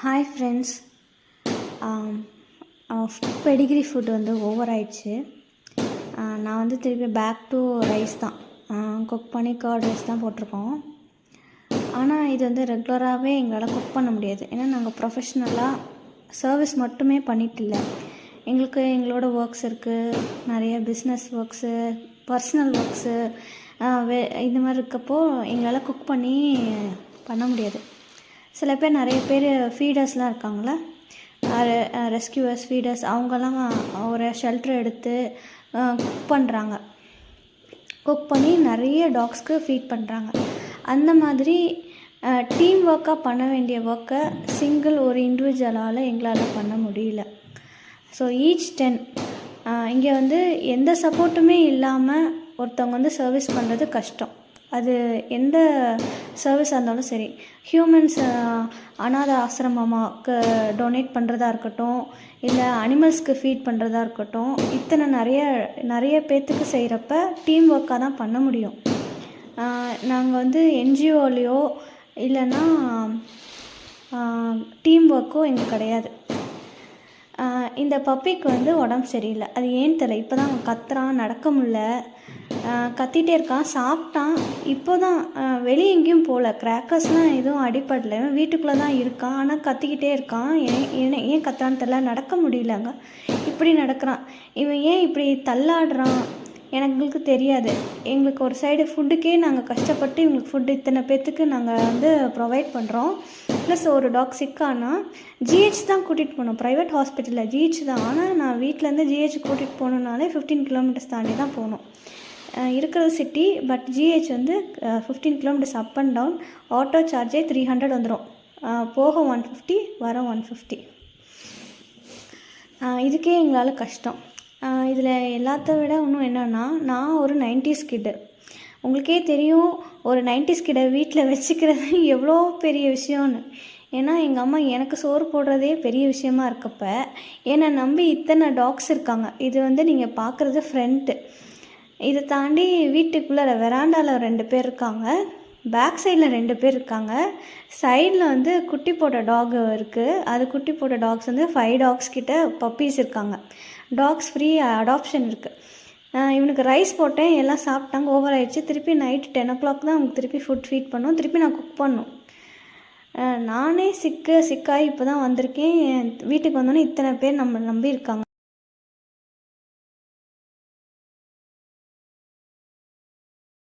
Hi friends. Pedigree food வந்து over ஆயிடுச்சு. நான் வந்து திருப்பி பேக் டு ரைஸ் தான் குக் பண்ணி கர்ட் ரைஸ் தான் போட்டிருக்கோம். ஆனால் இது வந்து ரெகுலராகவே எங்களால் குக் பண்ண முடியாது. ஏன்னா நாங்கள் ப்ரொஃபஷ்னலாக சர்வீஸ் மட்டுமே பண்ணிட்டு இல்லை. எங்களுக்கு எங்களோட ஒர்க்ஸ் இருக்குது, நிறைய பிஸ்னஸ் ஒர்க்ஸு, பர்சனல் ஒர்க்ஸு, இந்த மாதிரி இருக்கப்போ எங்களால் குக் பண்ணி பண்ண முடியாது. சில பேர் நிறைய பேர் ஃபீடர்ஸ்லாம் இருக்காங்களே, ரெஸ்கியூவர்ஸ், ஃபீடர்ஸ், அவங்கெல்லாம் ஒரு ஷெல்டர் எடுத்து குக் பண்ணுறாங்க. குக் பண்ணி நிறைய டாக்ஸ்க்கு ஃபீட் பண்ணுறாங்க. அந்த மாதிரி டீம் ஒர்க்காக பண்ண வேண்டிய ஒர்க்கை சிங்கிள் ஒரு இண்டிவிஜுவலால் எங்களால் பண்ண முடியல. ஸோ ஈச் 10 இங்கே வந்து எந்த சப்போர்ட்டுமே இல்லாமல் ஒருத்தவங்க வந்து சர்வீஸ் பண்ணுறது கஷ்டம். அது எந்த சர்வீஸாக இருந்தாலும் சரி, ஹியூமன்ஸ் அனாதை ஆசிரமமாக்கு டொனேட் பண்ணுறதா இருக்கட்டும், இல்லை அனிமல்ஸ்க்கு ஃபீட் பண்ணுறதா இருக்கட்டும், இத்தனை நிறைய பேர்த்துக்கு செய்கிறப்ப டீம் ஒர்க்காக தான் பண்ண முடியும். நாங்கள் வந்து என்ஜிஓலையோ இல்லைன்னா டீம் ஒர்க்கோ எங்களுக்கு கிடையாது. இந்த பப்பிக்கு வந்து உடம்பு சரியில்லை. அது ஏன்னு தெரியல. இப்போ தான் அவன் கத்துறான், நடக்க முடில, கத்திகிட்டே இருக்கான். சாப்பிட்டான். இப்போ தான் வெளியே எங்கேயும் போகல, கிராக்கர்ஸ்லாம் எதுவும் அடிப்படலை, வீட்டுக்குள்ளே தான் இருக்கான். ஆனால் கத்திக்கிட்டே இருக்கான். ஏன் கத்துறான்னு தெரியல, நடக்க முடியலங்க. இப்படி நடக்கிறான். இவன் ஏன் இப்படி தள்ளாடுறான் எங்களுக்கு தெரியாது. எங்களுக்கு ஒரு சைடு ஃபுட்டுக்கே நாங்கள் கஷ்டப்பட்டு இவங்களுக்கு ஃபுட்டு இத்தனை பேர்த்துக்கு நாங்கள் வந்து ப்ரொவைட் பண்ணுறோம். ப்ளஸ் ஒரு டாக் சிக்கானா ஜிஹெச் தான் கூட்டிகிட்டு போனோம். ப்ரைவேட் ஹாஸ்பிட்டலில் ஜிஹெச் தான். ஆனால் நான் வீட்டிலேருந்து ஜிஹெச் கூட்டிகிட்டு போகணுன்னாலே 15 கிலோமீட்டர்ஸ் தாண்டி தான் போகணும். இருக்கிறது சிட்டி, பட் ஜிஹெச் வந்து 15 kilometres up and down. Auto சார்ஜே 300 வந்துடும். போக 150, வர 150. இதுக்கே எங்களால் கஷ்டம். இதில் எல்லாத்த விட இன்னும் என்னென்னா, நான் ஒரு 90s கிட்டு. உங்களுக்கே தெரியும் ஒரு 90s கிட்ட வீட்டில் வச்சுக்கிறது எவ்வளோ பெரிய விஷயம்னு. ஏன்னா எங்கள் அம்மா எனக்கு சோறு போடுறதே பெரிய விஷயமா இருக்கப்ப என்னை நம்பி இத்தனை டாக்ஸ் இருக்காங்க. இது வந்து நீங்கள் பார்க்குறது ஃப்ரண்ட்டு. இதை தாண்டி வீட்டுக்குள்ளே வெராண்டாவில் 2 பேர் இருக்காங்க, பேக் சைடில் 2 பேர் இருக்காங்க, சைடில் வந்து குட்டி போட்ட டாக் இருக்குது. அது குட்டி போட்ட டாக்ஸ் வந்து 5 டாக்ஸ் கிட்ட பப்பீஸ் இருக்காங்க. டாக்ஸ் ஃப்ரீ அடாப்ஷன் இருக்குது. இவனுக்கு ரைஸ் போட்டேன், எல்லாம் சாப்பிட்டாங்க, ஓவர் ஆயிடுச்சு. திருப்பி நைட்டு 10 o'clock தான் அவங்களுக்கு திருப்பி ஃபுட் ஃபீட் பண்ணோம். திருப்பி நான் குக் பண்ணோம். நானே சிக்காகி இப்போ தான் வந்திருக்கேன். வீட்டுக்கு வந்தோன்னே இத்தனை பேர் நம்ம நம்பி இருக்காங்க.